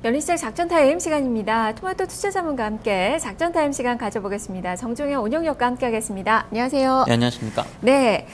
연리시장 작전타임 시간입니다. 토마토 투자자분과 함께 작전타임 시간 가져보겠습니다. 정종현 운영력과 함께하겠습니다. 안녕하세요. 네, 안녕하십니까. 네,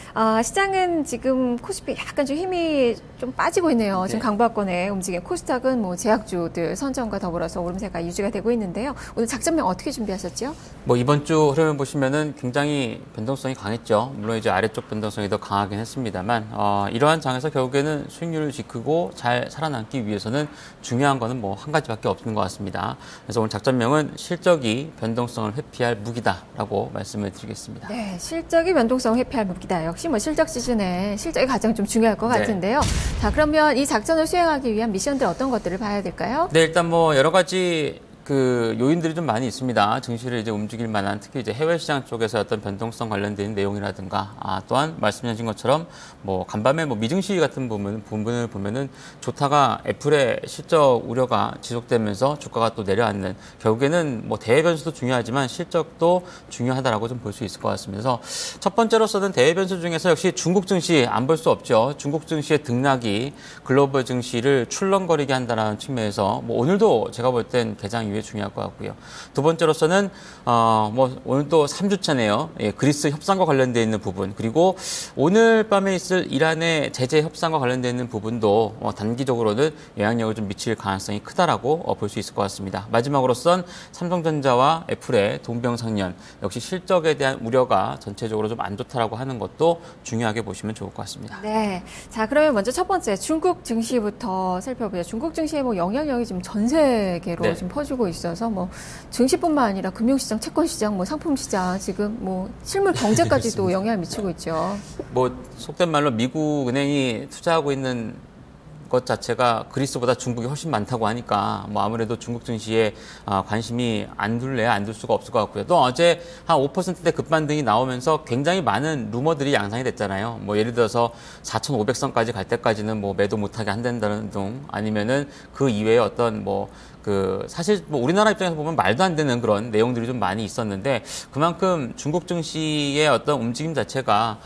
시장은 지금 코스피 약간 좀 힘이 좀 빠지고 있네요. 네. 지금 강보합권의 움직임. 코스닥은 뭐 제약주들 선전과 더불어서 오름세가 유지가 되고 있는데요. 오늘 작전명 어떻게 준비하셨죠? 뭐 이번 주 흐름을 보시면은 굉장히 변동성이 강했죠. 물론 이제 아래쪽 변동성이 더 강하긴 했습니다만 이러한 장에서 결국에는 수익률을 지키고 잘 살아남기 위해서는 중요한 거는 뭐 한 가지밖에 없는 것 같습니다. 그래서 오늘 작전명은 실적이 변동성을 회피할 무기다라고 말씀을 드리겠습니다. 네, 실적이 변동성을 회피할 무기다. 역시 뭐 실적 시즌에 실적이 가장 좀 중요할 것 같은데요. 자, 그러면 이 작전을 수행하기 위한 미션들 어떤 것들을 봐야 될까요? 네, 일단 뭐 여러 가지 요인들이 좀 많이 있습니다. 증시를 이제 움직일 만한 특히 이제 해외 시장 쪽에서 어떤 변동성 관련된 내용이라든가, 또한 말씀하신 것처럼 뭐 간밤에 뭐 미증시 같은 부분을 보면은 좋다가 애플의 실적 우려가 지속되면서 주가가 또 내려앉는, 결국에는 뭐 대외 변수도 중요하지만 실적도 중요하다라고 좀 볼 수 있을 것 같습니다. 그래서 첫 번째로서는 대외 변수 중에서 역시 중국 증시 안 볼 수 없죠. 중국 증시의 등락이 글로벌 증시를 출렁거리게 한다는 측면에서 뭐 오늘도 제가 볼 땐 개장 이후에 중요할 것 같고요. 두 번째로서는 뭐 오늘 또 3주차네요. 예, 그리스 협상과 관련되어 있는 부분, 그리고 오늘 밤에 있을 이란의 제재 협상과 관련되어 있는 부분도 단기적으로는 영향력을 좀 미칠 가능성이 크다라고 볼 수 있을 것 같습니다. 마지막으로선 삼성전자와 애플의 동병상련, 역시 실적에 대한 우려가 전체적으로 좀 안 좋다라고 하는 것도 중요하게 보시면 좋을 것 같습니다. 네, 자 그러면 먼저 첫 번째 중국 증시부터 살펴보죠. 중국 증시의 뭐 영향력이 지금 전 세계로 네. 지금 퍼지고 있어서 뭐 증시뿐만 아니라 금융시장, 채권시장, 뭐 상품시장, 지금 뭐 실물 경제까지도 영향을 미치고 있죠. 뭐 속된 말로 미국 은행이 투자하고 있는 것 자체가 그리스보다 중국이 훨씬 많다고 하니까 뭐 아무래도 중국 증시에 관심이 안 둘 수가 없을 것 같고요. 또 어제 한 5%대 급반등이 나오면서 굉장히 많은 루머들이 양상이 됐잖아요. 뭐 예를 들어서 4,500선까지 갈 때까지는 뭐 매도 못하게 한다는 등, 아니면은 그 이외에 어떤 사실 뭐 우리나라 입장에서 보면 말도 안 되는 그런 내용들이 좀 많이 있었는데, 그만큼 중국 증시의 어떤 움직임 자체가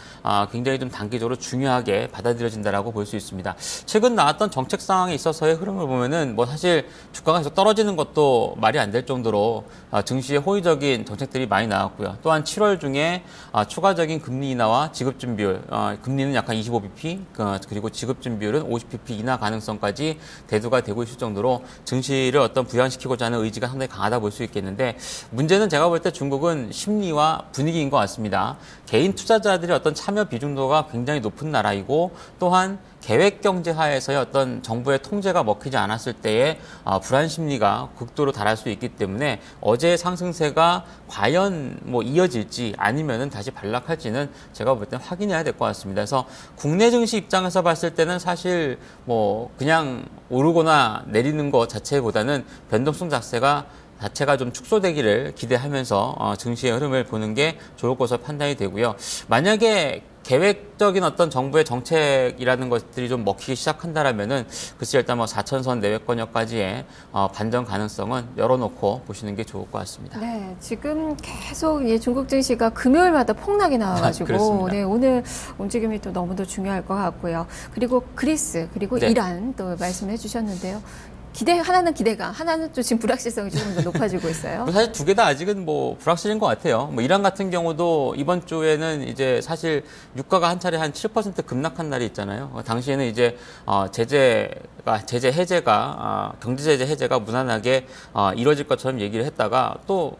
굉장히 좀 단기적으로 중요하게 받아들여진다라고 볼 수 있습니다. 최근 나왔던 정책 상황에 있어서의 흐름을 보면은 뭐 사실 주가가 계속 떨어지는 것도 말이 안 될 정도로 증시에 호의적인 정책들이 많이 나왔고요. 또한 7월 중에 추가적인 금리 인하와 지급준 비율, 금리는 약간 25bp, 그리고 지급준 비율은 50bp 인하 가능성까지 대두가 되고 있을 정도로 증시를 어떤 부양시키고자 하는 의지가 상당히 강하다 볼 수 있겠는데, 문제는 제가 볼 때 중국은 심리와 분위기인 것 같습니다. 개인 투자자들의 어떤 참여 비중도가 굉장히 높은 나라이고, 또한 계획 경제 하에서의 어떤 정부의 통제가 먹히지 않았을 때의 불안 심리가 극도로 달할 수 있기 때문에 어제의 상승세가 과연 뭐 이어질지 아니면은 다시 반락할지는 제가 볼 때는 확인해야 될 것 같습니다. 그래서 국내 증시 입장에서 봤을 때는 사실 뭐 그냥 오르거나 내리는 것 자체보다는 변동성 자체가 좀 축소되기를 기대하면서 증시의 흐름을 보는 게 좋을 것으로 판단이 되고요. 만약에 계획적인 어떤 정부의 정책이라는 것들이 좀 먹히기 시작한다라면은 글쎄 일단 뭐 4천선 내외권역까지의 반전 가능성은 열어놓고 보시는 게 좋을 것 같습니다. 네, 지금 계속 중국 증시가 금요일마다 폭락이 나와가지고 네, 오늘 움직임이 또 너무도 중요할 것 같고요. 그리고 그리스, 그리고 네. 이란 또 말씀해 주셨는데요. 하나는 기대가, 하나는 또 지금 불확실성이 조금 더 높아지고 있어요. 사실 두 개 다 아직은 뭐 불확실인 것 같아요. 뭐 이란 같은 경우도 이번 주에는 이제 사실 유가가 한 차례 한 7% 급락한 날이 있잖아요. 당시에는 이제 제재 해제가 경제 제재 해제가 무난하게 이루어질 것처럼 얘기를 했다가 또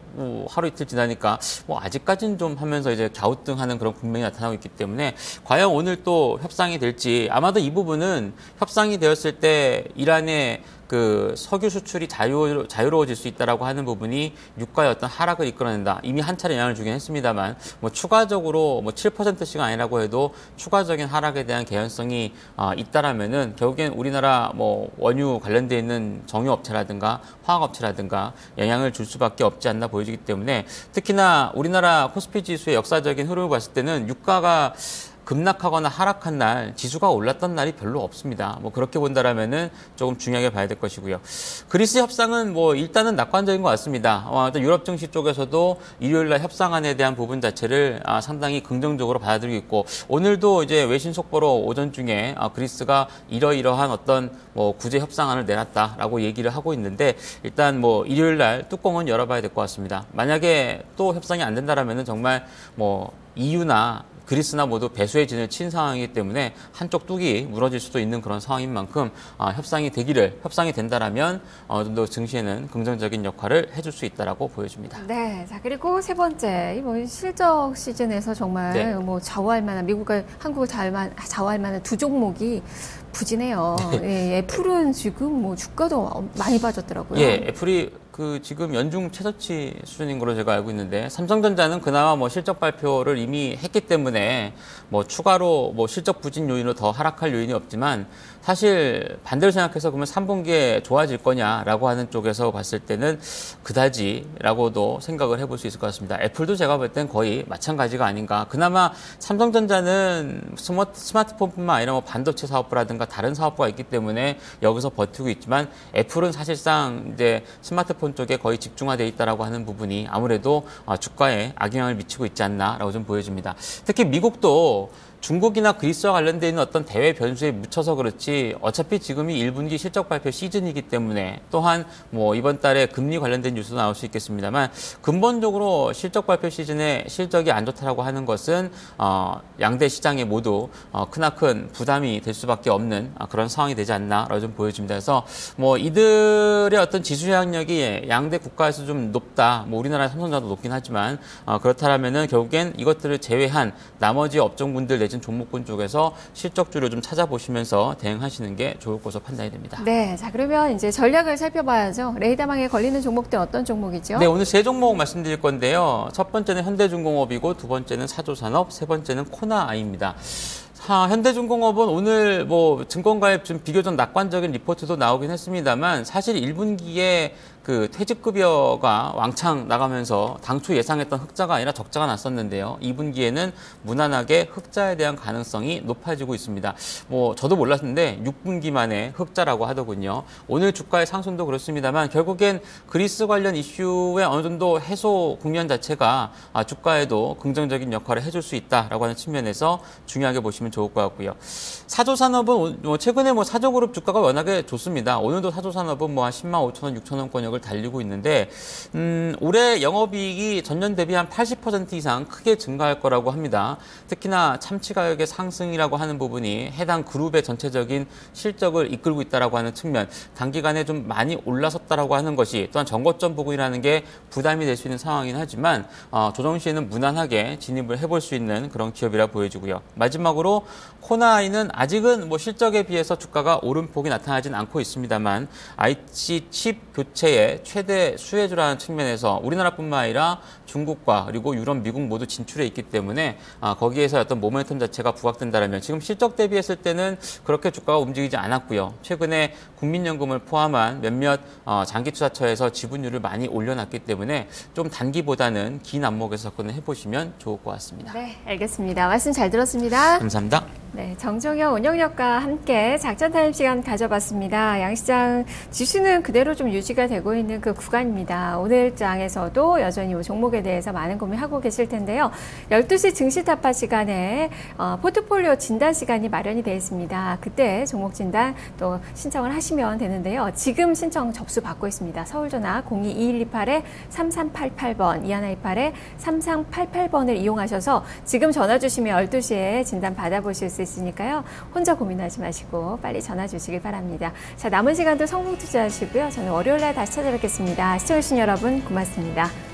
하루 이틀 지나니까 뭐 아직까지는 좀 하면서 이제 갸우뚱하는 그런 국면이 나타나고 있기 때문에 과연 오늘 또 협상이 될지, 아마도 이 부분은 협상이 되었을 때 이란의 석유 수출이 자유로워질 수 있다라고 하는 부분이 유가의 어떤 하락을 이끌어낸다. 이미 한 차례 영향을 주긴 했습니다만, 뭐 추가적으로 뭐 7%씩 아니라고 해도 추가적인 하락에 대한 개연성이 있다라면은 결국엔 우리나라 뭐 원유 관련돼 있는 정유업체라든가 화학업체라든가 영향을 줄 수밖에 없지 않나 보여지기 때문에, 특히나 우리나라 코스피 지수의 역사적인 흐름을 봤을 때는 유가가 급락하거나 하락한 날, 지수가 올랐던 날이 별로 없습니다. 뭐 그렇게 본다라면은 조금 중요하게 봐야 될 것이고요. 그리스 협상은 뭐 일단은 낙관적인 것 같습니다. 유럽 증시 쪽에서도 일요일날 협상안에 대한 부분 자체를 상당히 긍정적으로 받아들이고 있고, 오늘도 이제 외신 속보로 오전 중에 그리스가 이러이러한 어떤 뭐 구제 협상안을 내놨다라고 얘기를 하고 있는데, 일단 뭐 일요일날 뚜껑은 열어봐야 될 것 같습니다. 만약에 또 협상이 안 된다라면은 정말 뭐 EU나 그리스나 모두 배수의 진을 친 상황이기 때문에 한쪽 뚝이 무너질 수도 있는 그런 상황인 만큼 협상이 된다라면 어느 정도 증시에는 긍정적인 역할을 해줄 수 있다라고 보여집니다. 네, 자 그리고 세 번째 뭐 실적 시즌에서 정말 네. 뭐 좌우할 만한 미국과 한국을 좌우할 만한 두 종목이 부진해요. 예, 애플은 지금 뭐 주가도 많이 빠졌더라고요. 예, 애플이 지금 연중 최저치 수준인 걸로 제가 알고 있는데, 삼성전자는 그나마 뭐 실적 발표를 이미 했기 때문에 뭐 추가로 뭐 실적 부진 요인으로 더 하락할 요인이 없지만, 사실 반대로 생각해서 그러면 3분기에 좋아질 거냐라고 하는 쪽에서 봤을 때는 그다지라고도 생각을 해볼 수 있을 것 같습니다. 애플도 제가 볼 땐 거의 마찬가지가 아닌가. 그나마 삼성전자는 스마트폰뿐만 아니라 뭐 반도체 사업부라든가 다른 사업부가 있기 때문에 여기서 버티고 있지만, 애플은 사실상 이제 스마트폰 쪽에 거의 집중화되어 있다라고 하는 부분이 아무래도 주가에 악영향을 미치고 있지 않나라고 좀 보여집니다. 특히 미국도 중국이나 그리스와 관련되어 있는 어떤 대외 변수에 묻혀서 그렇지, 어차피 지금이 1분기 실적 발표 시즌이기 때문에, 또한 뭐 이번 달에 금리 관련된 뉴스도 나올 수 있겠습니다만, 근본적으로 실적 발표 시즌에 실적이 안 좋다라고 하는 것은 양대 시장에 모두 크나큰 부담이 될 수밖에 없는 그런 상황이 되지 않나라고 좀 보여집니다. 그래서 뭐 이들의 어떤 지수 영향력이 양대 국가에서 좀 높다. 뭐 우리나라 삼성전자도 높긴 하지만 그렇다면은 결국엔 이것들을 제외한 나머지 업종군들 내진 종목군 쪽에서 실적주를 좀 찾아보시면서 대응하시는 게 좋을 것으로 판단이 됩니다. 네, 자 그러면 이제 전략을 살펴봐야죠. 레이더망에 걸리는 종목들 어떤 종목이죠? 네, 오늘 세 종목 말씀드릴 건데요. 첫 번째는 현대중공업이고, 두 번째는 사조산업, 세 번째는 코나아이입니다. 현대중공업은 오늘 뭐 증권가에 좀 비교적 낙관적인 리포트도 나오긴 했습니다만, 사실 1분기에 퇴직급여가 왕창 나가면서 당초 예상했던 흑자가 아니라 적자가 났었는데요. 2분기에는 무난하게 흑자에 대한 가능성이 높아지고 있습니다. 뭐 저도 몰랐는데 6분기 만에 흑자라고 하더군요. 오늘 주가의 상승도 그렇습니다만, 결국엔 그리스 관련 이슈의 어느 정도 해소 국면 자체가 주가에도 긍정적인 역할을 해줄 수 있다라고 하는 측면에서 중요하게 보시면 좋을 것 같고요. 사조산업은 최근에 뭐 사조그룹 주가가 워낙에 좋습니다. 오늘도 사조산업은 뭐 한 10만 5천 원, 6천 원권역을 달리고 있는데, 올해 영업이익이 전년 대비 한 80% 이상 크게 증가할 거라고 합니다. 특히나 참치 가격의 상승이라고 하는 부분이 해당 그룹의 전체적인 실적을 이끌고 있다라고 하는 측면, 단기간에 좀 많이 올라섰다라고 하는 것이 또한 정거점 부분이라는 게 부담이 될 수 있는 상황이긴 하지만, 조정 시에는 무난하게 진입을 해볼 수 있는 그런 기업이라 보여지고요. 마지막으로 코나아이는 아직은 뭐 실적에 비해서 주가가 오름폭이 나타나진 않고 있습니다만, IC 칩 교체의 최대 수혜주라는 측면에서 우리나라뿐만 아니라 중국과 그리고 유럽, 미국 모두 진출해 있기 때문에 거기에서 어떤 모멘텀 자체가 부각된다면, 지금 실적 대비했을 때는 그렇게 주가가 움직이지 않았고요. 최근에 국민연금을 포함한 몇몇 장기투자처에서 지분율을 많이 올려놨기 때문에 좀 단기보다는 긴 안목에서 접근을 해보시면 좋을 것 같습니다. 네, 알겠습니다. 말씀 잘 들었습니다. 감사합니다. 네, 정정현 운영력과 함께 작전 타임 시간 가져봤습니다. 양시장 지수는 그대로 좀 유지가 되고 있는 그 구간입니다. 오늘 장에서도 여전히 이 종목에 대해서 많은 고민하고 계실 텐데요. 12시 증시 타파 시간에 포트폴리오 진단 시간이 마련이 되어 있습니다. 그때 종목 진단 또 신청을 하시면 되는데요. 지금 신청 접수 받고 있습니다. 서울전화 02-2128-3388번, 2128-3388번을 이용하셔서 지금 전화 주시면 12시에 진단 받아보실 수 있으니까요. 혼자 고민하지 마시고 빨리 전화 주시길 바랍니다. 자, 남은 시간도 성공 투자하시고요. 저는 월요일에 다시 찾아뵙겠습니다. 시청해주신 여러분 고맙습니다.